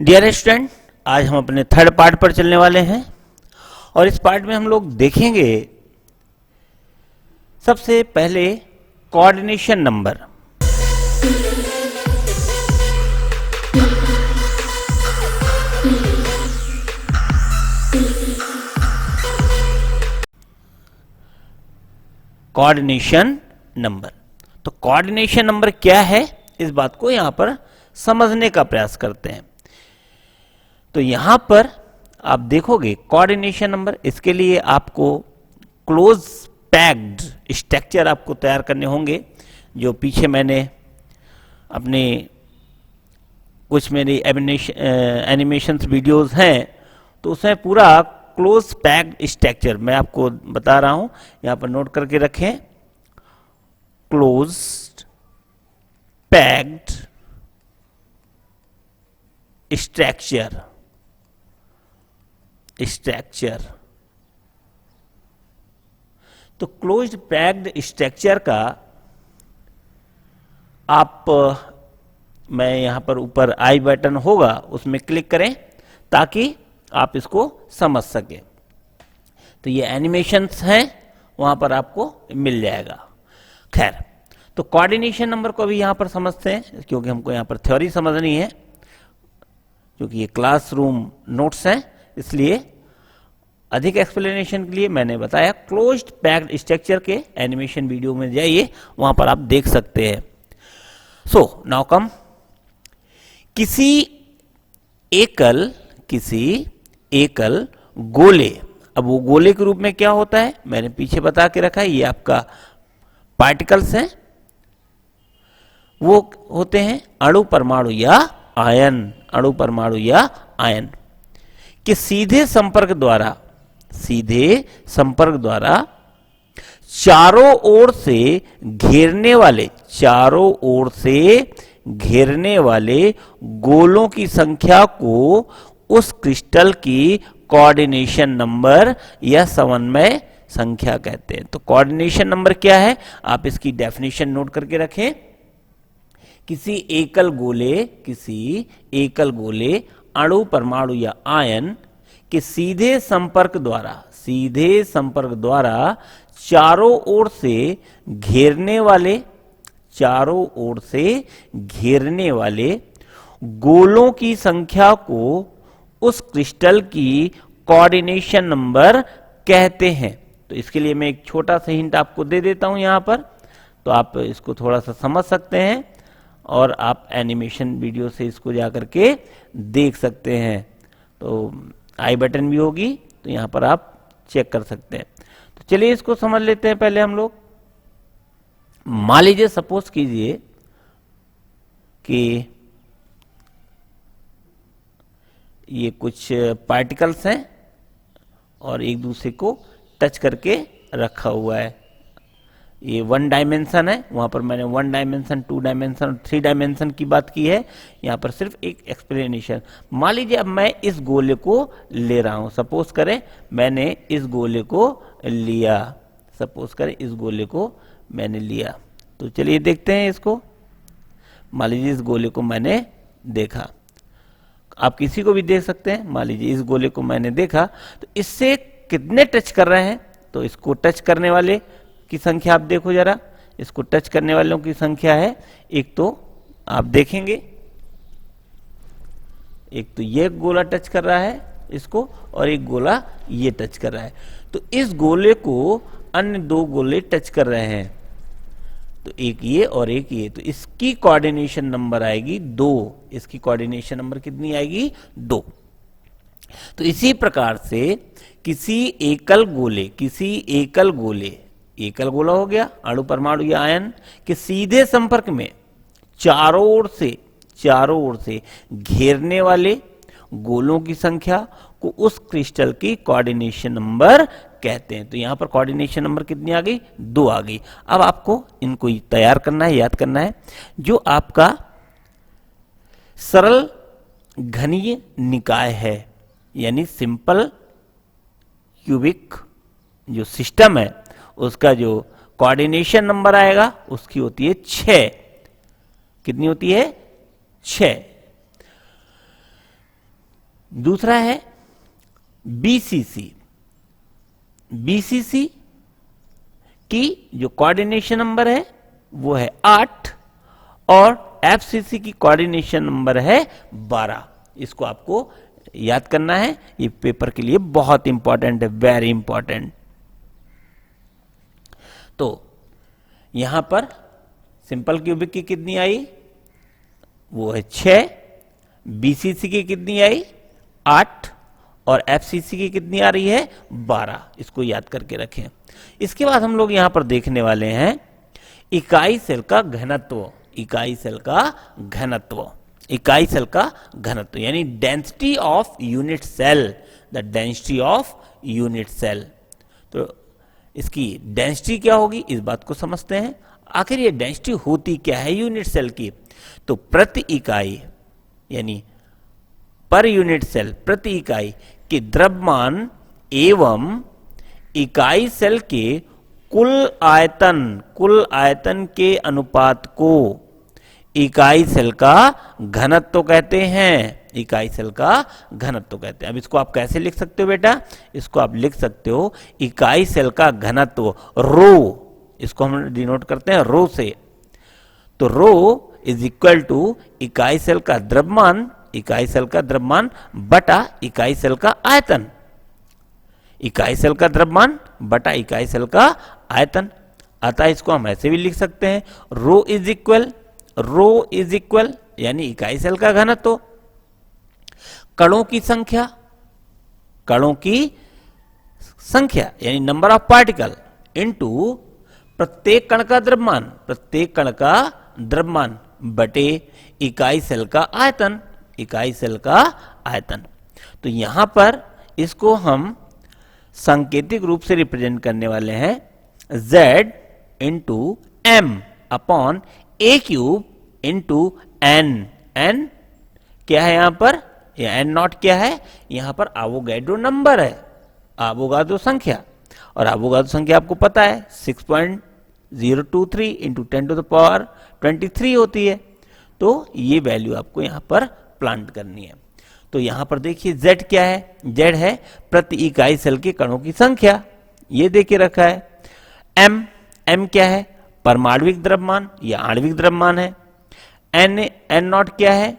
Dear student, आज हम अपने थर्ड पार्ट पर चलने वाले हैं और इस पार्ट में हम लोग देखेंगे सबसे पहले कोऑर्डिनेशन नंबर। कोऑर्डिनेशन नंबर, तो कोऑर्डिनेशन नंबर क्या है, इस बात को यहां पर समझने का प्रयास करते हैं। तो यहां पर आप देखोगे कोऑर्डिनेशन नंबर, इसके लिए आपको क्लोज पैक्ड स्ट्रक्चर आपको तैयार करने होंगे। जो पीछे मैंने अपने कुछ मेरी एनिमेशंस वीडियोस हैं तो उसमें पूरा क्लोज पैक्ड स्ट्रक्चर मैं आपको बता रहा हूं, यहां पर नोट करके रखें। Close packed structure. तो क्लोज्ड पैक्ड स्ट्रक्चर का आप, मैं यहां पर ऊपर आई बटन होगा उसमें क्लिक करें ताकि आप इसको समझ सकें। तो ये एनिमेशंस हैं, वहां पर आपको मिल जाएगा। खैर, तो कोऑर्डिनेशन नंबर को भी यहां पर समझते हैं क्योंकि हमको यहां पर थ्योरी समझनी है, क्योंकि ये क्लासरूम नोट्स हैं, इसलिए अधिक एक्सप्लेनेशन के लिए मैंने बताया क्लोज्ड पैक्ड स्ट्रक्चर के एनिमेशन वीडियो में जाइए, वहां पर आप देख सकते हैं। सो नाउ कम, किसी एकल गोले, अब वो गोले के रूप में क्या होता है मैंने पीछे बता के रखा है, ये आपका पार्टिकल्स हैं, वो होते हैं अणु परमाणु या आयन के सीधे संपर्क द्वारा चारों ओर से घेरने वाले गोलों की संख्या को उस क्रिस्टल की कोऑर्डिनेशन नंबर या समन्वय संख्या कहते हैं। तो कोऑर्डिनेशन नंबर क्या है, आप इसकी डेफिनेशन नोट करके रखें। किसी एकल गोले अणु परमाणु या आयन के सीधे संपर्क द्वारा चारों ओर से घेरने वाले गोलों की संख्या को उस क्रिस्टल की कोऑर्डिनेशन नंबर कहते हैं। तो इसके लिए मैं एक छोटा सा हिंट आपको दे देता हूं यहां पर, तो आप इसको थोड़ा सा समझ सकते हैं और आप एनिमेशन वीडियो से इसको जाकर के देख सकते हैं। तो आई बटन भी होगी, तो यहां पर आप चेक कर सकते हैं। तो चलिए इसको समझ लेते हैं पहले हम लोग। मान लीजिए, सपोज कीजिए कि ये कुछ पार्टिकल्स हैं और एक दूसरे को टच करके रखा हुआ है। ये 1 डायमेंशन है, वहां पर मैंने 1 डायमेंशन, 2 डायमेंशन और 3 डायमेंशन की बात की है, यहां पर सिर्फ एक एक्सप्लेनेशन। मान लीजिए अब मैं इस गोले को ले रहा हूं, सपोज करें मैंने इस गोले को लिया, तो चलिए देखते हैं इसको। मान लीजिए इस गोले को मैंने देखा, आप किसी को भी देख सकते हैं। मान लीजिए इस गोले को मैंने देखा, तो इससे कितने टच कर रहे हैं, तो इसको टच करने वाले की संख्या आप देखो जरा, इसको टच करने वालों की संख्या है, एक तो आप देखेंगे, एक तो ये गोला टच कर रहा है इसको और एक गोला ये टच कर रहा है। तो इस गोले को अन्य 2 गोले टच कर रहे हैं, तो एक ये और एक ये, तो इसकी कोऑर्डिनेशन नंबर आएगी 2। इसकी कोऑर्डिनेशन नंबर कितनी आएगी? 2। तो इसी प्रकार से किसी एकल गोला हो गया अणु परमाणु या आयन के सीधे संपर्क में चारों ओर से घेरने वाले गोलों की संख्या को उस क्रिस्टल की कोऑर्डिनेशन नंबर कहते हैं। तो यहां पर कोऑर्डिनेशन नंबर कितनी आ गई? 2 आ गई। अब आपको इनको तैयार करना है, याद करना है। जो आपका सरल घनीय निकाय है, यानी सिंपल क्यूबिक जो सिस्टम है, उसका जो कोऑर्डिनेशन नंबर आएगा उसकी होती है 6। कितनी होती है? 6। दूसरा है बीसीसी। बीसीसी की जो कोऑर्डिनेशन नंबर है वो है 8 और एफसीसी की कोऑर्डिनेशन नंबर है 12। इसको आपको याद करना है, ये पेपर के लिए बहुत इंपॉर्टेंट है, वेरी इंपॉर्टेंट। तो यहां पर सिंपल क्यूबिक की कितनी आई, वो है 6, बीसीसी की कितनी आई 8 और एफसीसी की कितनी आ रही है 12। इसको याद करके रखें। इसके बाद हम लोग यहां पर देखने वाले हैं इकाई सेल का घनत्व। इकाई सेल का घनत्व, इकाई सेल का घनत्व यानी density of unit cell, the density of unit cell. तो इसकी डेंसिटी क्या होगी, इस बात को समझते हैं। आखिर ये डेंसिटी होती क्या है यूनिट सेल की, तो प्रति इकाई यानी पर यूनिट सेल, प्रति इकाई के द्रव्यमान एवं इकाई सेल के कुल आयतन के अनुपात को इकाई सेल का घनत्व कहते हैं। इकाई सेल का घनत्व कहते हैं। अब इसको आप कैसे लिख सकते हो बेटा, इसको आप लिख सकते हो इकाई सेल का घनत्व रो, इसको हम डिनोट करते हैं रो से। तो रो इज इक्वल टू इकाई सेल का द्रव्यमान, इकाई सेल का द्रव्यमान बटा इकाई सेल का आयतन। इकाई सेल का द्रव्यमान बटा इकाई सेल का आयतन। अतः इसको हम ऐसे भी लिख सकते हैं रो इज इक्वल यानी इकाई सेल का घनत्व कणों की संख्या यानी नंबर ऑफ पार्टिकल इनटू प्रत्येक कण का द्रव्यमान बटे इकाई सेल का आयतन, इकाई सेल का आयतन। तो यहां पर इसको हम सांकेतिक रूप से रिप्रेजेंट करने वाले हैं Z इंटू एम अपॉन ए क्यूब इंटू एन। एन क्या है यहां पर, या एन नॉट क्या है, यहां पर एवोगैड्रो नंबर है, एवोगाड्रो संख्या। और एवोगाड्रो संख्या आपको पता है 6.023 इंटू 10 टू द पावर 23 होती है। तो ये वैल्यू आपको यहां पर प्लांट करनी है। तो यहां पर देखिए Z क्या है, Z है प्रति इकाई सेल के कणों की संख्या, ये देके रखा है। M क्या है, परमाणविक द्रव्यमान या आणविक द्रव्यमान है। N नॉट क्या है,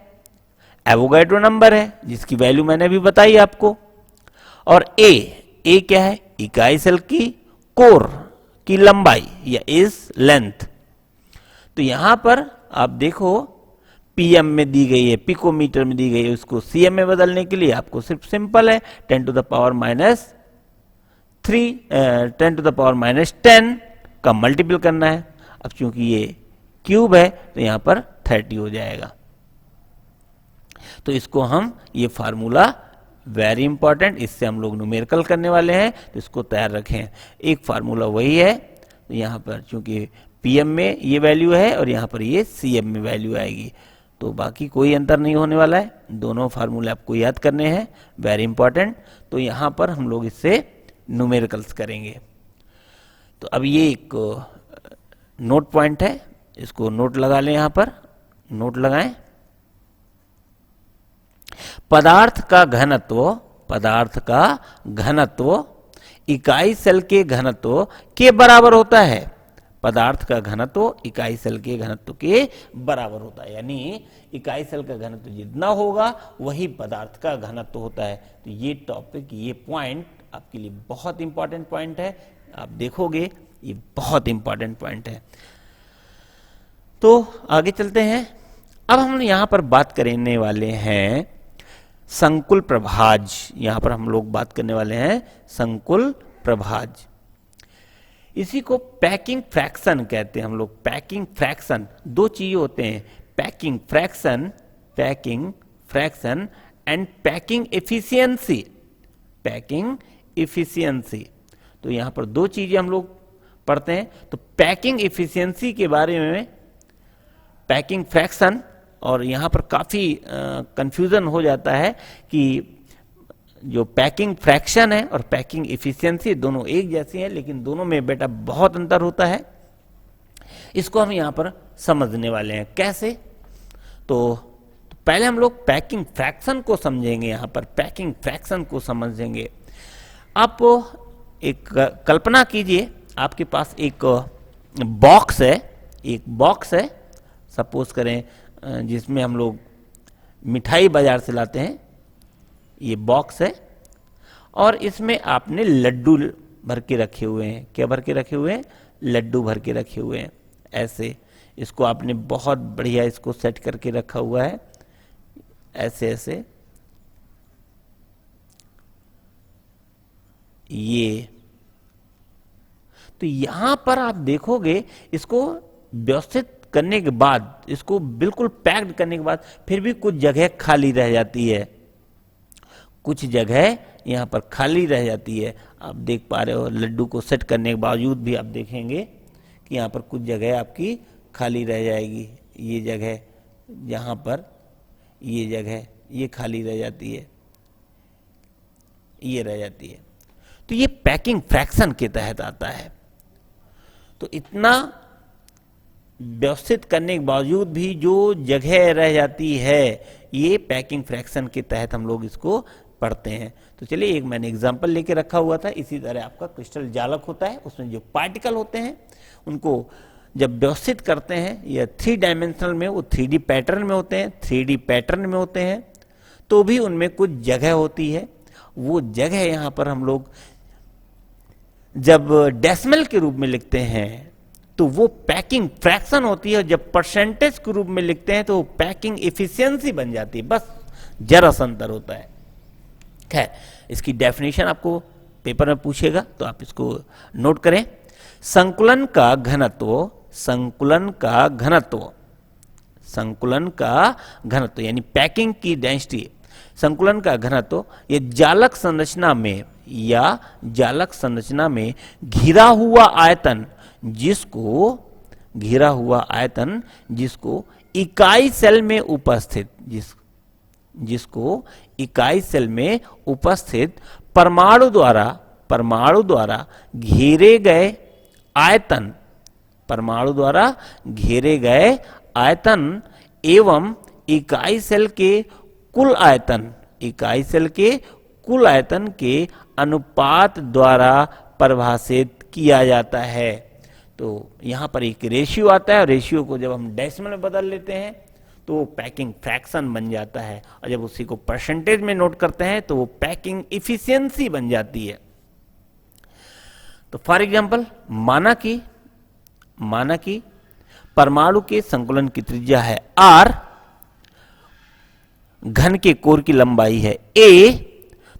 एवोगैड्रो नंबर है जिसकी वैल्यू मैंने अभी बताई आपको। और A क्या है, इकाई सेल की कोर की लंबाई या इज लेंथ। तो यहां पर आप देखो पीएम में दी गई है, पिकोमीटर में दी गई है, उसको सीएम में बदलने के लिए आपको सिर्फ सिंपल है 10 टू द पावर माइनस 10 का मल्टीपल करना है। अब चूंकि ये क्यूब है तो यहां पर 30 हो जाएगा। तो इसको हम ये फार्मूला वेरी इंपॉर्टेंट, इससे हम लोग न्यूमेरिकल करने वाले हैं तो इसको तैयार रखें। एक फार्मूला वही है, तो यहां पर चूंकि पीएम में ये वैल्यू है और यहां पर ये सीएम में वैल्यू आएगी, तो बाकी कोई अंतर नहीं होने वाला है। दोनों फार्मूले आपको याद करने हैं, वेरी इंपॉर्टेंट। तो यहां पर हम लोग इससे न्यूमेरिकल्स करेंगे। तो अब ये एक नोट पॉइंट है, इसको नोट लगा लें, यहां पर नोट लगाएं। पदार्थ का घनत्व इकाई सेल के घनत्व के बराबर होता है। पदार्थ का घनत्व इकाई सेल के घनत्व के बराबर होता है, यानी इकाई सेल का घनत्व जितना होगा वही पदार्थ का घनत्व होता है। तो ये टॉपिक, ये पॉइंट आपके लिए बहुत इंपॉर्टेंट पॉइंट है, आप देखोगे ये बहुत इंपॉर्टेंट पॉइंट है। तो आगे चलते हैं। अब हम यहां पर बात करने वाले हैं संकुल प्रभाज। यहां पर हम लोग बात करने वाले हैं संकुल प्रभाज। इसी को पैकिंग फ्रैक्शन कहते हैं हम लोग। पैकिंग फ्रैक्शन, दो चीजें होते हैं, packing fraction and packing efficiency. Packing efficiency, तो यहां पर दो चीजें हम लोग पढ़ते हैं। तो पैकिंग एफिशिएंसी के बारे में, पैकिंग फ्रैक्शन, और यहां पर काफी कंफ्यूजन हो जाता है कि जो पैकिंग फ्रैक्शन है और पैकिंग एफिशिएंसी दोनों एक जैसी हैं, लेकिन दोनों में बेटा बहुत अंतर होता है। इसको हम यहां पर समझने वाले हैं कैसे। तो पहले हम लोग पैकिंग फ्रैक्शन को समझेंगे। यहाँ पर पैकिंग फ्रैक्शन को समझेंगे। आप एक कल्पना कीजिए, आपके पास एक बॉक्स है, सपोज करें जिसमें हम लोग मिठाई बाजार से लाते हैं, ये बॉक्स है, और इसमें आपने लड्डू भर के रखे हुए हैं। क्या भर के रखे हुए हैं? लड्डू भर के रखे हुए हैं। ऐसे इसको आपने बहुत बढ़िया इसको सेट करके रखा हुआ है, ऐसे ऐसे। ये तो यहां पर आप देखोगे, इसको व्यवस्थित करने के बाद, इसको बिल्कुल पैक्ड करने के बाद फिर भी कुछ जगह खाली रह जाती है, कुछ जगह यहां पर खाली रह जाती है। आप देख पा रहे हो, लड्डू को सेट करने के बावजूद भी आप देखेंगे कि यहां पर कुछ जगह आपकी खाली रह जाएगी। ये जगह, यहां पर ये जगह ये खाली रह जाती है, ये रह जाती है। तो ये पैकिंग फ्रैक्शन के तहत आता है। तो इतना व्यवस्थित करने के बावजूद भी जो जगह रह जाती है, ये पैकिंग फ्रैक्शन के तहत हम लोग इसको पढ़ते हैं। तो चलिए, एक मैंने एग्जांपल लेके रखा हुआ था। इसी तरह आपका क्रिस्टल जालक होता है, उसमें जो पार्टिकल होते हैं उनको जब व्यवस्थित करते हैं, या 3 डायमेंशनल में, वो 3D पैटर्न में होते हैं, 3D पैटर्न में होते हैं, तो भी उनमें कुछ जगह होती है। वो जगह यहां पर हम लोग जब डेसिमल के रूप में लिखते हैं तो वो पैकिंग फ्रैक्शन होती है, और जब परसेंटेज के रूप में लिखते हैं तो वो पैकिंग एफिशिएंसी बन जाती है। बस जरा सा अंतर होता है। खैर, इसकी डेफिनेशन आपको पेपर में पूछेगा तो आप इसको नोट करें। संकुलन का घनत्व, संकुलन का घनत्व, संकुलन का घनत्व यानी पैकिंग की डेंसिटी, संकुलन का घनत्व ये जालक संरचना में, या जालक संरचना में घिरा हुआ आयतन, जिसको घिरा हुआ आयतन जिसको इकाई सेल में उपस्थित, जिसको इकाई सेल में उपस्थित परमाणु द्वारा घेरे गए आयतन, परमाणु द्वारा घेरे गए आयतन एवं इकाई सेल के कुल आयतन, इकाई सेल के कुल आयतन के अनुपात द्वारा परिभाषित किया जाता है। तो यहां पर एक रेशियो आता है, और रेशियो को जब हम डेसिमल में बदल लेते हैं तो वो पैकिंग फ्रैक्शन बन जाता है, और जब उसी को परसेंटेज में नोट करते हैं तो वो पैकिंग इफिशियंसी बन जाती है। तो फॉर एग्जांपल, माना कि परमाणु के संकुलन की त्रिज्या है r, घन के कोर की लंबाई है a,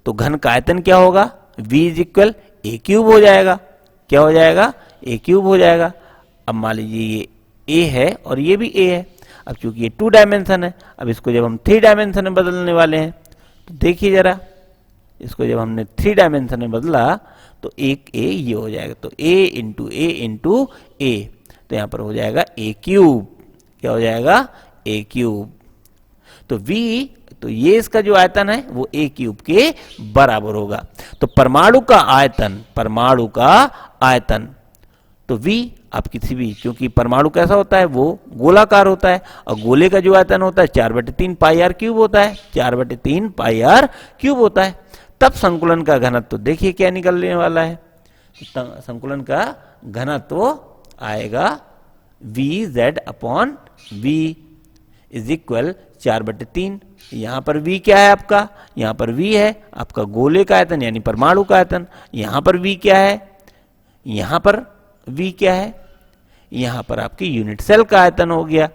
तो घन का आयतन क्या होगा? v is equal A cube हो जाएगा। क्या हो जाएगा? a क्यूब हो जाएगा। अब मान लीजिए ये a है और ये भी a है। अब चूंकि ये 2 डायमेंशन है, अब इसको जब हम 3 डायमेंशन में बदलने वाले हैं तो देखिए जरा, इसको जब हमने 3 डायमेंशन में बदला तो एक a ये हो जाएगा, तो a इंटू a, तो यहां पर हो जाएगा a क्यूब। क्या हो जाएगा? a cube. तो v, तो ये इसका जो आयतन है वो a क्यूब के बराबर होगा। तो परमाणु का आयतन तो v, आप किसी भी, क्योंकि परमाणु कैसा होता है, वो गोलाकार होता है, और गोले का जो आयतन होता है 4/3 पाई आर क्यूब होता है, 4/3 पाई आर क्यूब होता है। तब संकुलन का घनत्व तो देखिए क्या निकलने वाला है, संकुलन का घनत्व आएगा Vz upon V is equal 4/3। यहां पर V क्या है आपका? यहां पर V है आपका गोले का आयतन यानी परमाणु का आयतन। यहां पर V क्या है? यहां पर V क्या है? यहां पर आपकी यूनिट सेल का आयतन हो गया।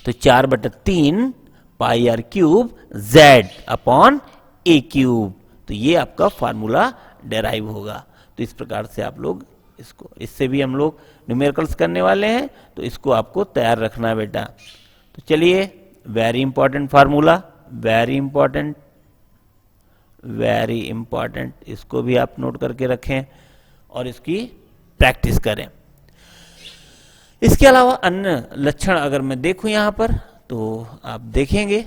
तो 4/3 pi R cube Z upon A cube. तो ये आपका फार्मूला डेराइव होगा। तो इस प्रकार से आप लोग इसको, इससे भी हम लोग न्यूमेरिकल्स करने वाले हैं, तो इसको आपको तैयार रखना है बेटा। तो चलिए, very important formula, very important, इसको भी आप नोट करके रखें और इसकी प्रैक्टिस करें। इसके अलावा अन्य लक्षण अगर मैं देखूं यहां पर, तो आप देखेंगे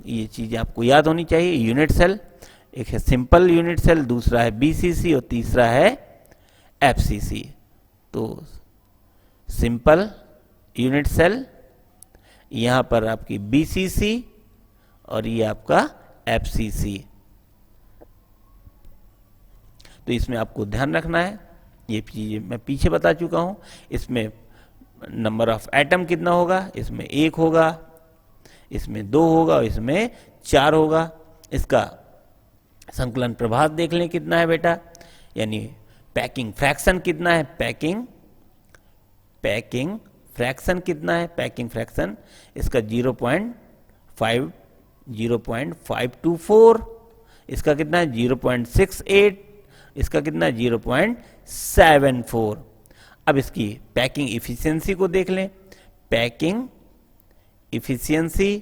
ये चीज आपको याद होनी चाहिए। यूनिट सेल, एक है सिंपल यूनिट सेल, दूसरा है बीसीसी और तीसरा है एफसीसी। तो सिंपल यूनिट सेल यहाँ पर आपकी BCC और ये आपका FCC। तो इसमें आपको ध्यान रखना है, ये चीज़ें मैं पीछे बता चुका हूँ। इसमें नंबर ऑफ एटम कितना होगा, इसमें 1 होगा, इसमें 2 होगा और इसमें 4 होगा। इसका संकलन प्रभाव देख लें कितना है बेटा, यानी पैकिंग फ्रैक्शन कितना है, पैकिंग फ्रैक्शन कितना है, पैकिंग फ्रैक्शन इसका 0.524, इसका कितना है 0.68, इसका कितना है 0.74। अब इसकी पैकिंग इफिशियंसी को देख लें, पैकिंग इफिशियंसी,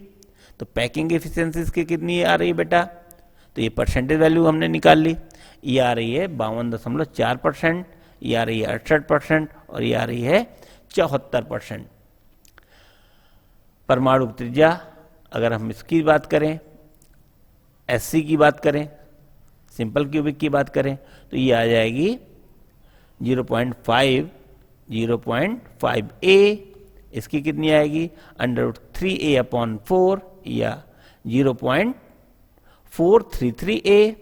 तो पैकिंग इफिशियंसी इसकी कितनी आ रही है बेटा, तो ये परसेंटेज वैल्यू हमने निकाल ली, ये आ रही है 52.4%, ये आ रही है 68% और ये आ रही है 74%। परमाणु त्रिज्या अगर हम इसकी बात करें, SC की बात करें, सिंपल क्यूबिक की बात करें, तो ये आ जाएगी 0.5A, इसकी कितनी आएगी √3A/4 या 0.433A,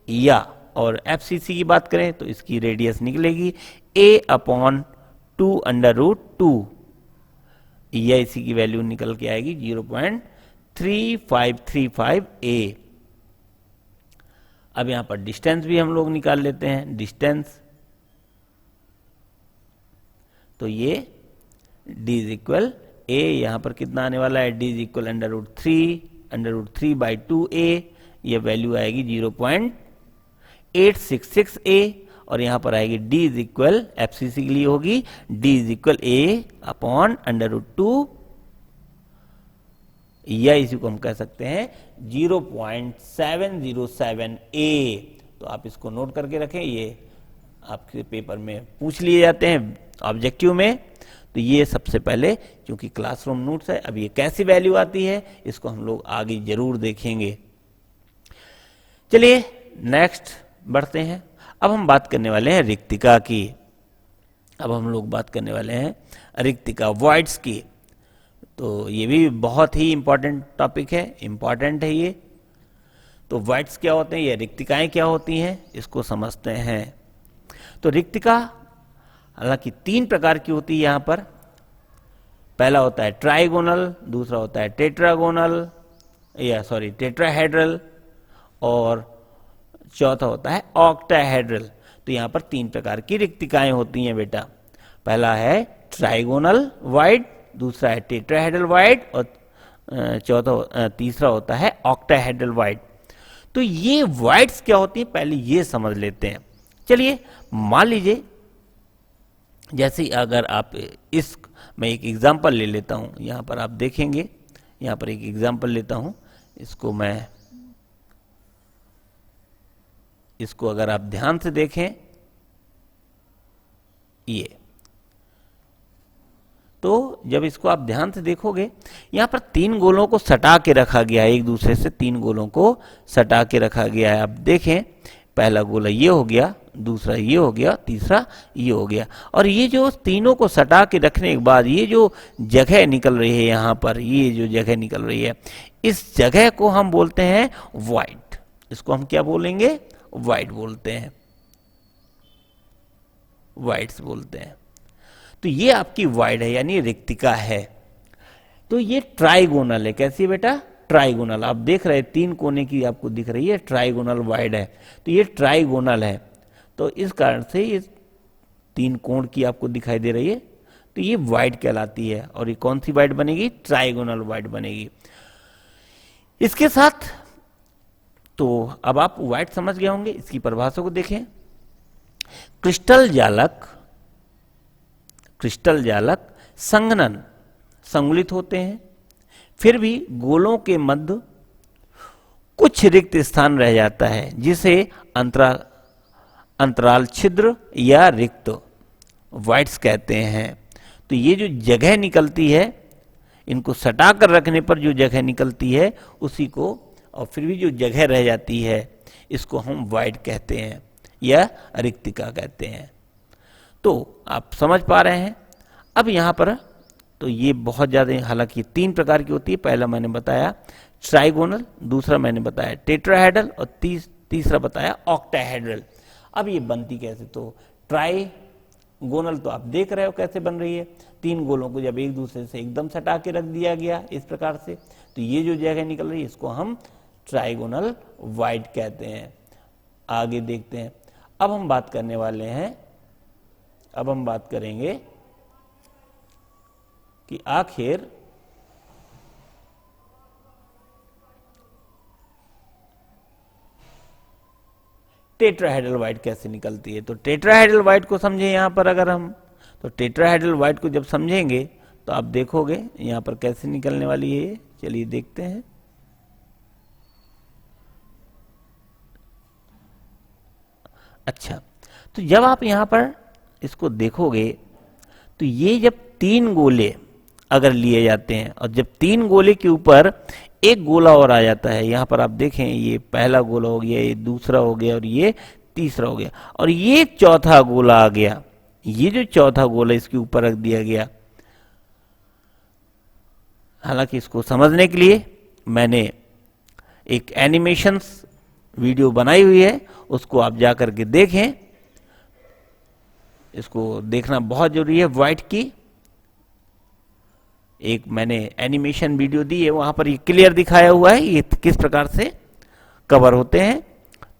या और FCC की बात करें तो इसकी रेडियस निकलेगी A/2 या इसी की वैल्यू निकल के आएगी 0.3535A। अब यहां पर डिस्टेंस भी हम लोग निकाल लेते हैं, डिस्टेंस, तो ये D = A, यहां पर कितना आने वाला है, D √3/2A, ये वैल्यू आएगी 0.866A, और यहां पर आएगी D FCC के लिए होगी D A/√2, या इसी को हम कह सकते हैं 0.707A। तो आप इसको नोट करके रखें, ये आपके पेपर में पूछ लिए जाते हैं ऑब्जेक्टिव में। तो ये सबसे पहले, क्योंकि क्लासरूम नोट्स है, अब ये कैसी वैल्यू आती है इसको हम लोग आगे जरूर देखेंगे। चलिए नेक्स्ट बढ़ते हैं। अब हम बात करने वाले हैं रिक्तिका की। अब हम लोग बात करने वाले हैं रिक्तिका, वॉइड्स की। तो ये भी बहुत ही इंपॉर्टेंट टॉपिक है, इंपॉर्टेंट है ये। तो वॉइड्स क्या होते हैं, ये रिक्तिकाएं क्या होती हैं, इसको समझते हैं। तो रिक्तिका हालांकि 3 प्रकार की होती है यहाँ पर। पहला होता है ट्राइगोनल, दूसरा होता है टेट्रागोनल टेट्राहेड्रल, और चौथा होता है ऑक्टाहेड्रल। तो यहाँ पर 3 प्रकार की रिक्तिकाएं होती हैं बेटा। पहला है ट्राइगोनल वॉइड, दूसरा है टेट्राहेड्रल वॉइड, और तीसरा होता है ऑक्टाहेड्रल वॉइड। तो ये वॉइड्स क्या होती है पहले ये समझ लेते हैं। चलिए मान लीजिए, जैसे अगर आप मैं एक एग्जांपल ले लेता हूं, यहां पर आप देखेंगे, यहां पर एक एग्जांपल लेता हूं, इसको अगर आप ध्यान से देखें, ये तो जब इसको आप ध्यान से देखोगे, यहां पर 3 गोलों को सटा के रखा गया है, एक दूसरे से 3 गोलों को सटा के रखा गया है। आप देखें, पहला गोला ये हो गया, दूसरा ये हो गया, तीसरा ये हो गया, और ये जो तीनों को सटा के रखने के बाद ये जो जगह निकल रही है, यहाँ पर ये जो जगह निकल रही है, इस जगह को हम बोलते हैं वॉइड। इसको हम क्या बोलेंगे, वॉइड बोलते हैं, वॉइड्स बोलते हैं। तो ये आपकी वॉइड है, यानी रिक्तिका है। तो ये ट्राइगोनल है, कैसी है बेटा, ट्राइगोनल। आप देख रहे हैं 3 कोने की आपको दिख रही है, ट्राइगोनल वॉइड है। तो ये ट्राइगोनल है, तो इस कारण से ये 3 कोण की आपको दिखाई दे रही है, तो ये वॉइड कहलाती है। और ये कौन सी वॉइड बनेगी, ट्राइगोनल वॉइड बनेगी। इसके साथ तो अब आप वॉइड समझ गए होंगे, इसकी परिभाषा को देखें। क्रिस्टल जालक संघनन संगुलित होते हैं, फिर भी गोलों के मध्य कुछ रिक्त स्थान रह जाता है, जिसे अंतराल छिद्र या रिक्त वॉइड्स कहते हैं। तो ये जो जगह निकलती है, इनको सटा कर रखने पर जो जगह निकलती है उसी को, और फिर भी जो जगह रह जाती है, इसको हम वॉइड कहते हैं या रिक्तिका कहते हैं। तो आप समझ पा रहे हैं। अब यहाँ पर तो ये बहुत ज़्यादा, हालांकि 3 प्रकार की होती है। पहला मैंने बताया ट्राइगोनल, दूसरा मैंने बताया टेट्राहेड्रल और तीसरा बताया ऑक्टाहेड्रल। अब ये बनती कैसे? तो ट्राइगोनल तो आप देख रहे हो कैसे बन रही है, 3 गोलों को जब एक दूसरे से एकदम सटा के रख दिया गया इस प्रकार से, तो ये जो जगह निकल रही है इसको हम ट्राइगोनल वाइड कहते हैं। आगे देखते हैं। अब हम बात करने वाले हैं, अब हम बात करेंगे कि आखिर टेट्राहेड्रल वाइड कैसे निकलती है। तो टेट्राहेड्रल वाइड को समझे यहां पर अगर हम, तो टेट्राहेड्रल वाइड को जब समझेंगे तो आप देखोगे यहां पर कैसे निकलने वाली है ये। चलिए देखते हैं। अच्छा, तो जब आप यहां पर इसको देखोगे तो ये जब 3 गोले अगर लिए जाते हैं और जब 3 गोले के ऊपर एक गोला और आ जाता है, यहां पर आप देखें ये पहला गोला हो गया, ये दूसरा हो गया और ये तीसरा हो गया और ये चौथा गोला आ गया, ये जो चौथा गोला इसके ऊपर रख दिया गया। हालांकि इसको समझने के लिए मैंने एक एनिमेशंस वीडियो बनाई हुई है, उसको आप जाकर के देखें। इसको देखना बहुत जरूरी है। वाइड की एक मैंने एनिमेशन वीडियो दी है, वहां पर ये क्लियर दिखाया हुआ है ये किस प्रकार से कवर होते हैं।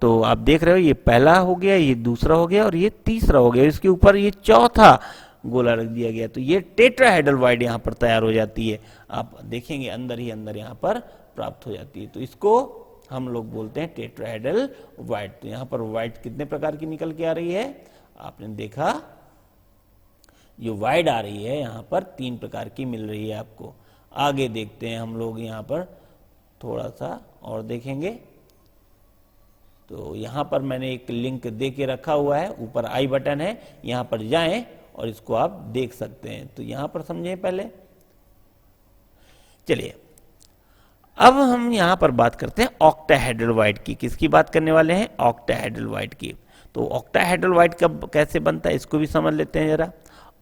तो आप देख रहे हो ये पहला हो गया, ये दूसरा हो गया और ये तीसरा हो गया, इसके ऊपर ये चौथा गोला रख दिया गया। तो ये टेट्राहेड्रल वाइड यहाँ पर तैयार हो जाती है। आप देखेंगे अंदर ही अंदर यहाँ पर प्राप्त हो जाती है। तो इसको हम लोग बोलते हैं टेट्राहेड्रल वाइड। तो यहाँ पर वाइड कितने प्रकार की निकल के आ रही है, आपने देखा जो वाइड आ रही है यहाँ पर 3 प्रकार की मिल रही है आपको। आगे देखते हैं हम लोग, यहाँ पर थोड़ा सा और देखेंगे। तो यहाँ पर मैंने एक लिंक दे के रखा हुआ है, ऊपर आई बटन है, यहाँ पर जाएं और इसको आप देख सकते हैं। तो यहाँ पर समझें पहले। चलिए अब हम यहाँ पर बात करते हैं ऑक्टाहेड्रल वाइड की। किसकी बात करने वाले हैं? ऑक्टाहेड्रल वाइड की। तो ऑक्टाहेड्रल वाइड कब कैसे बनता है इसको भी समझ लेते हैं जरा।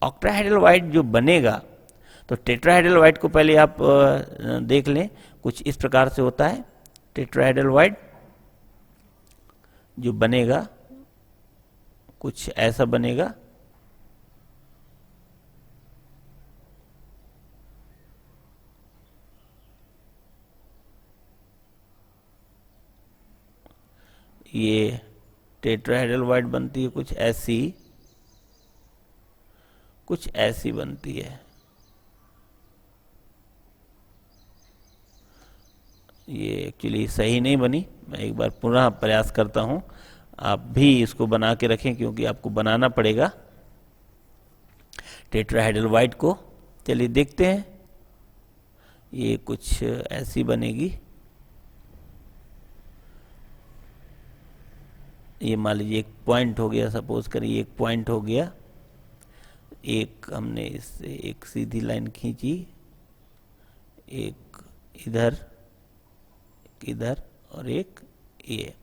ऑक्टाहेड्रल वाइड जो बनेगा, तो टेट्राहेड्रल वाइड को पहले आप देख लें, कुछ इस प्रकार से होता है। टेट्राहेड्रल वाइड जो बनेगा कुछ ऐसा बनेगा। ये टेट्राहेड्रल वाइड बनती है कुछ ऐसी बनती है। ये एक्चुअली सही नहीं बनी, मैं एक बार पुनः प्रयास करता हूं। आप भी इसको बना के रखें क्योंकि आपको बनाना पड़ेगा टेट्राहेड्रल वाइड को। चलिए देखते हैं। ये कुछ ऐसी बनेगी। ये मान लीजिए एक पॉइंट हो गया, सपोज करिए एक पॉइंट हो गया, एक हमने इससे एक सीधी लाइन खींची, एक इधर, एक इधर और एक ये।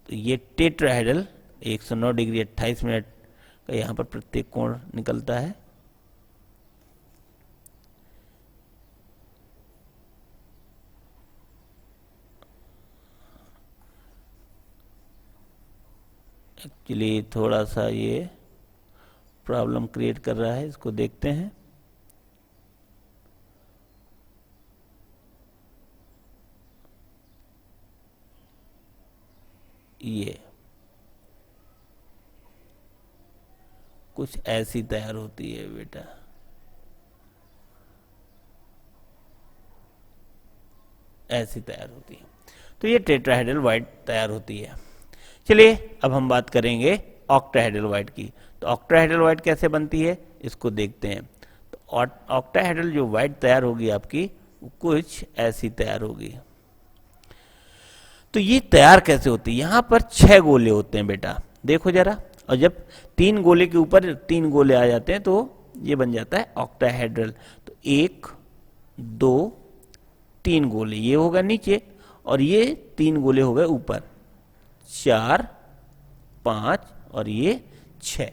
तो ये टेट्राहेड्रल 109 डिग्री 28 मिनट का यहाँ पर प्रत्येक कोण निकलता है। एक्चुअली थोड़ा सा ये प्रॉब्लम क्रिएट कर रहा है, इसको देखते हैं। ये कुछ ऐसी तैयार होती है बेटा। ऐसी तैयार होती है। तो ये टेट्राहेड्रल वाइड तैयार होती है। चलिए अब हम बात करेंगे ऑक्टाहेड्रल वाइड की। तो ऑक्टाहेड्रल वाइड कैसे बनती है इसको देखते हैं। तो ऑक्टाहेड्रल जो वाइड तैयार होगी आपकी, वो कुछ ऐसी तैयार होगी। तो ये तैयार कैसे होती है? यहां पर 6 गोले होते हैं बेटा, देखो जरा। और जब 3 गोले के ऊपर 3 गोले आ जाते हैं तो ये बन जाता है ऑक्टाहेड्रल। तो 1 2 3 गोले ये होगा नीचे और ये 3 गोले हो गए ऊपर, 4 5 और ये 6।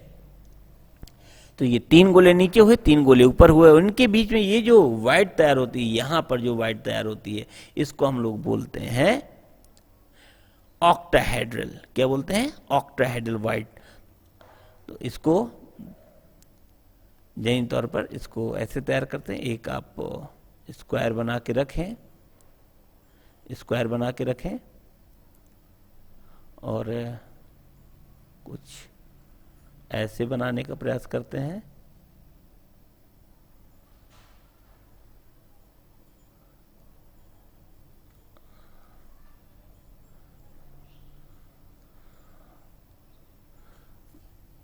तो ये 3 गोले नीचे हुए, 3 गोले ऊपर हुए, उनके बीच में ये जो वाइड तैयार होती है, यहां पर जो वाइड तैयार होती है, इसको हम लोग बोलते हैं ऑक्टाहेड्रल। क्या बोलते हैं? Octahedral wide. तो इसको जैन तौर पर इसको ऐसे तैयार करते हैं। एक आप स्क्वायर बना के रखें, स्क्वायर बना के रखें, और कुछ ऐसे बनाने का प्रयास करते हैं।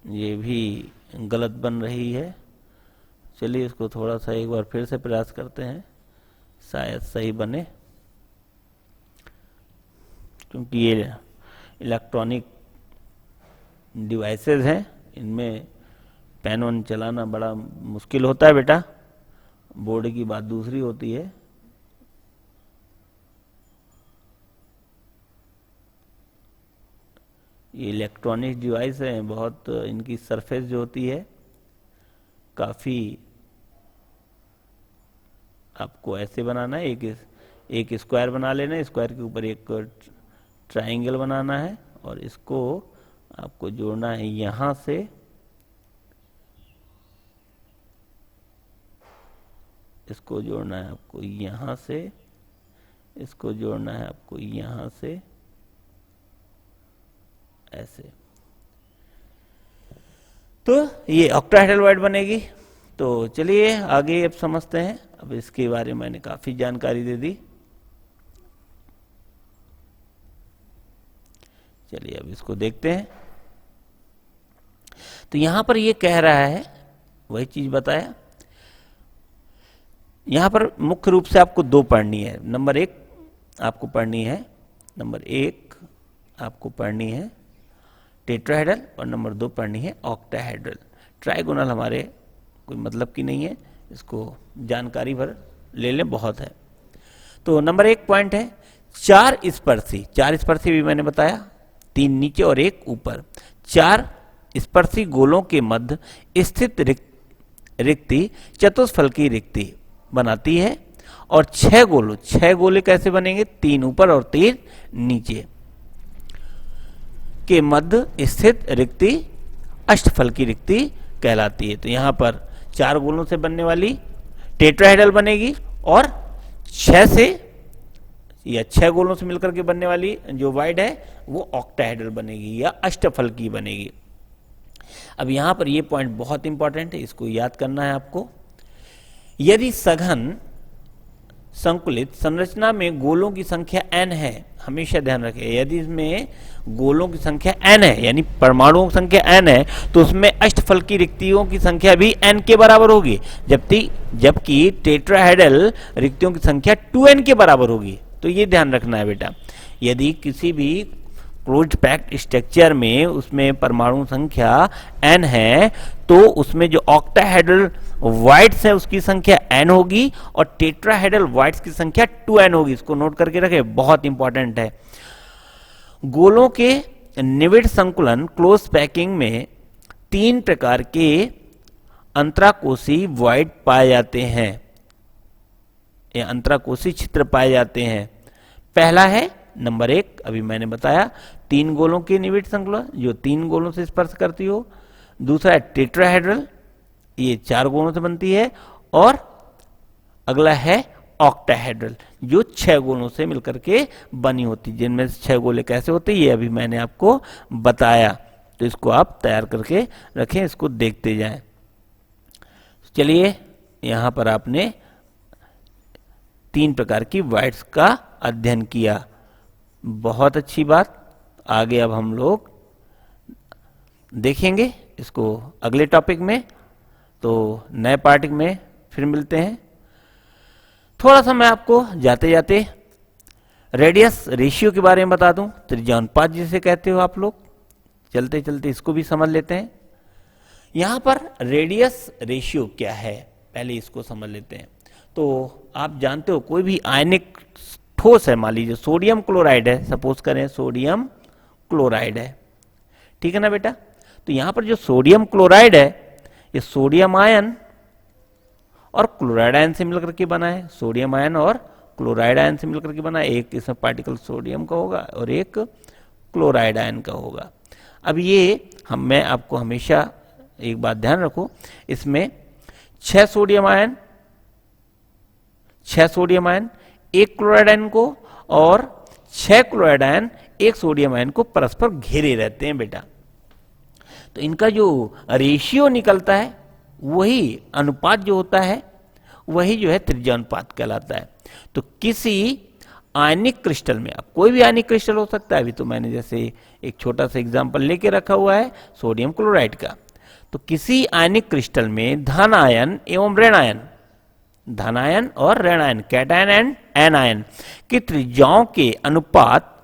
ये भी गलत बन रही है। चलिए इसको थोड़ा सा एक बार फिर से प्रयास करते हैं, शायद सही बने, क्योंकि ये इलेक्ट्रॉनिक डिवाइसेस हैं, इनमें पेन वन चलाना बड़ा मुश्किल होता है बेटा, बोर्ड की बात दूसरी होती है। ये इलेक्ट्रॉनिक डिवाइस हैं, बहुत इनकी सरफेस जो होती है काफ़ी, आपको ऐसे बनाना है, एक स्क्वायर बना लेना है, स्क्वायर के ऊपर एक ट्रायंगल बनाना है, और इसको आपको जोड़ना है यहां से, इसको जोड़ना है आपको यहां से, इसको जोड़ना है आपको यहां से, ऐसे। तो ये ऑक्टाहेड्रल वाइड बनेगी। तो चलिए आगे अब समझते हैं। अब इसके बारे में मैंने काफी जानकारी दे दी। चलिए अब इसको देखते हैं। तो यहां पर ये कह रहा है, वही चीज बताया, यहां पर मुख्य रूप से आपको 2 पढ़नी है। नंबर 1 आपको पढ़नी है, नंबर 1 आपको पढ़नी है टेट्राहेड्रल, और नंबर 2 पढ़नी है ऑक्टाहेड्रल। ट्राइगोनल हमारे कोई मतलब की नहीं है, इसको जानकारी भर ले लें, बहुत है। तो नंबर 1 पॉइंट है 4 स्पर्शी। 4 स्पर्शी भी मैंने बताया, 3 नीचे और 1 ऊपर। 4 स्पर्शी गोलों के मध्य स्थित रिक्ति चतुष्फलकी रिक्ति बनाती है, और 6 गोले कैसे बनेंगे? 3 ऊपर और 3 नीचे के मध्य स्थित रिक्ति अष्टफलकी रिक्ति कहलाती है। तो यहां पर 4 गोलों से बनने वाली टेट्राहेड्रल बनेगी, और 6 गोलों से मिलकर के बनने वाली जो वाइड है वो ऑक्टाहेड्रल बनेगी या अष्टफलकी बनेगी। अब यहां पर ये पॉइंट बहुत इंपॉर्टेंट है, इसको याद करना है आपको। यदि सघन संकुलित संरचना में गोलों की संख्या n है, हमेशा ध्यान रखें, यदि इसमें गोलों की संख्या n है, यानी परमाणुओं की संख्या n है, तो उसमें अष्टफलकी रिक्तियों की संख्या भी n के बराबर होगी, जबकि टेट्राहेड्रल रिक्तियों की संख्या 2n के बराबर होगी। तो ये ध्यान रखना है बेटा। यदि किसी भी क्लोज्ड पैक्ड स्ट्रक्चर में उसमें परमाणु संख्या n है, तो उसमें जो ऑक्टाहेड्रल वाइड्स है उसकी संख्या n होगी, और टेट्राहेड्रल वाइड्स की संख्या 2n होगी। इसको नोट करके रखें, बहुत इंपॉर्टेंट है। गोलों के निविड़ संकुलन क्लोज पैकिंग में 3 प्रकार के अंतराकोशी वाइड पाए जाते हैं, ये अंतराकोशी छिद्र पाए जाते हैं। पहला है नंबर 1, अभी मैंने बताया, 3 गोलों के निविड़ संकुलन जो 3 गोलों से स्पर्श करती हो। दूसरा है टेट्राहेड्रल, ये 4 गोलों से बनती है। और अगला है ऑक्टाहेड्रल, जो 6 गोलों से मिलकर के बनी होती, जिनमें से 6 गोले कैसे होते ये अभी मैंने आपको बताया। तो इसको आप तैयार करके रखें, इसको देखते जाएं। चलिए यहां पर आपने 3 प्रकार की वाइड्स का अध्ययन किया, बहुत अच्छी बात। आगे अब हम लोग देखेंगे इसको अगले टॉपिक में। तो नए पार्ट में फिर मिलते हैं। थोड़ा सा मैं आपको जाते जाते रेडियस रेशियो के बारे में बता दूं, त्रिज्या अनुपात जिसे कहते हो आप लोग। चलते चलते इसको भी समझ लेते हैं। यहां पर रेडियस रेशियो क्या है, पहले इसको समझ लेते हैं। तो आप जानते हो कोई भी आयनिक ठोस है, मान लीजिए सोडियम क्लोराइड है, सपोज करें सोडियम क्लोराइड है, ठीक है ना बेटा। तो यहां पर जो सोडियम क्लोराइड है ये सोडियम आयन और क्लोराइड आयन से मिलकर के बना है, सोडियम आयन और क्लोराइड आयन से मिलकर के बना है। एक इसमें पार्टिकल सोडियम का होगा और एक क्लोराइड आयन का होगा। अब ये मैं आपको हमेशा एक बात ध्यान रखो, इसमें 6 सोडियम आयन, 6 सोडियम आयन एक क्लोराइड आयन को और 6 क्लोराइड आयन एक सोडियम आयन को परस्पर घेरे रहते हैं बेटा। तो इनका जो रेशियो निकलता है, वही अनुपात जो होता है, वही जो है त्रिज्या अनुपात कहलाता है। तो किसी आयनिक क्रिस्टल में, अब कोई भी आयनिक क्रिस्टल हो सकता है, अभी तो मैंने जैसे एक छोटा सा एग्जांपल लेके रखा हुआ है सोडियम क्लोराइड का, तो किसी आयनिक क्रिस्टल में धन आयन एवं ऋण आयन, धन आयन और ऋण आयन, कैटायन एंड एन आयन की त्रिज्याओं के अनुपात,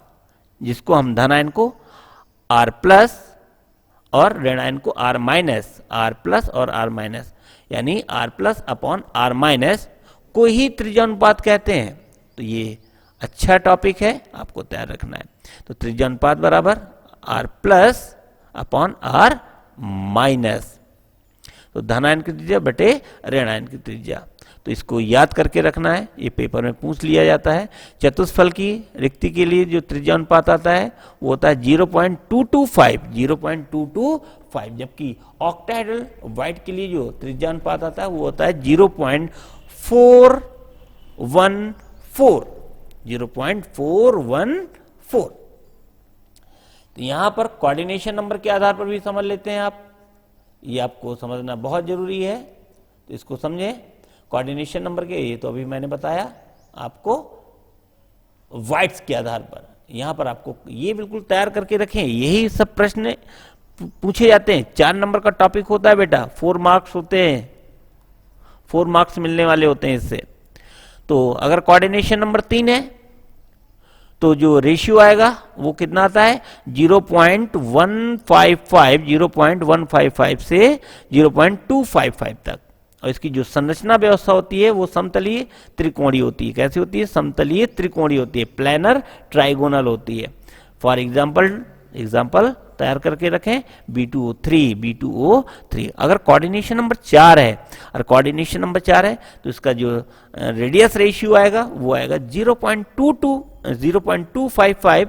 जिसको हम धन आयन को R प्लस और ऋण आयन को R माइनस, R प्लस और R माइनस, यानी R plus upon R minus को ही त्रिज्या अनुपात कहते हैं। तो ये अच्छा टॉपिक है, आपको तैयार रखना है। तो त्रिज्या अनुपात बराबर R plus upon R minus, तो धन आयन की त्रिज्या बटे ऋण आयन की त्रिज्या। तो इसको याद करके रखना है, ये पेपर में पूछ लिया जाता है। चतुष्फल की रिक्ति के लिए जो त्रिज्या अनुपात आता है वो होता है 0.225, 0.225, जबकि ऑक्टाहेड्रल वाइट के लिए जो त्रिज्या अनुपात आता है वो होता है 0.414, 0.414। तो यहां पर कोऑर्डिनेशन नंबर के आधार पर भी समझ लेते हैं आप, ये आपको समझना बहुत जरूरी है। तो इसको समझे, कोऑर्डिनेशन नंबर के, ये तो अभी मैंने बताया आपको वाइट्स के आधार पर। यहां पर आपको ये बिल्कुल तैयार करके रखें, यही सब प्रश्न पूछे जाते हैं। 4 नंबर का टॉपिक होता है बेटा, 4 मार्क्स होते हैं, 4 मार्क्स मिलने वाले होते हैं इससे। तो अगर कोऑर्डिनेशन नंबर 3 है तो जो रेशियो आएगा वो कितना आता है 0.155, 0.155 से 0.255 तक। और इसकी जो संरचना व्यवस्था होती है वो समतलीय त्रिकोणीय होती है। कैसी होती है? समतलीय त्रिकोणीय होती है, प्लेनर ट्राइगोनल होती है। फॉर एग्जाम्पल तैयार करके रखें, B2O3, B2O3। अगर कोऑर्डिनेशन नंबर 4 है, और कोऑर्डिनेशन नंबर 4 है तो इसका जो रेडियस रेशियो आएगा वो आएगा 0.255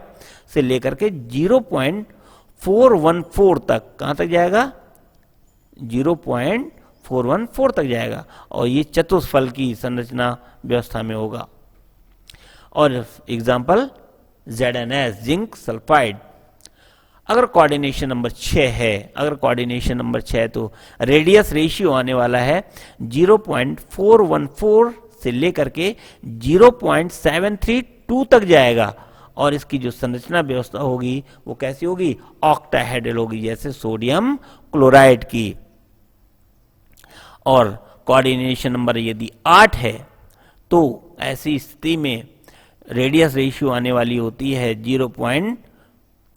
से लेकर के 0.414 तक। कहां तक जाएगा? 0.414 तक जाएगा। और ये चतुष्फल की संरचना व्यवस्था में होगा। और एग्जाम्पल ZnS, जिंक सल्फाइड। अगर कोऑर्डिनेशन नंबर 6 है, अगर कोऑर्डिनेशन नंबर 6 है तो रेडियस रेशियो आने वाला है 0.414 से लेकर के 0.732 तक जाएगा। और इसकी जो संरचना व्यवस्था होगी वो कैसी होगी? ऑक्टाहेड्रल होगी, जैसे सोडियम क्लोराइड की। और कोऑर्डिनेशन नंबर यदि 8 है तो ऐसी स्थिति में रेडियस रेशियो आने वाली होती है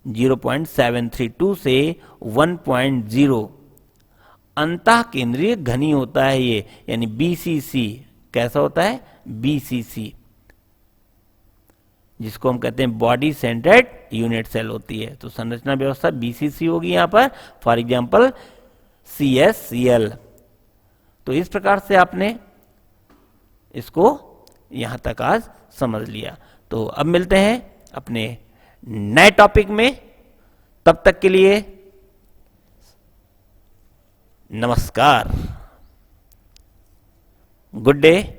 0.732 से 1.0। अंतः केंद्रीय घनी होता है ये, यानी BCC। कैसा होता है? BCC, जिसको हम कहते हैं बॉडी सेंटर्ड यूनिट सेल होती है। तो संरचना व्यवस्था BCC होगी यहां पर। For example CSCl। तो इस प्रकार से आपने इसको यहां तक आज समझ लिया। तो अब मिलते हैं अपने नए टॉपिक में, तब तक के लिए नमस्कार, गुड डे।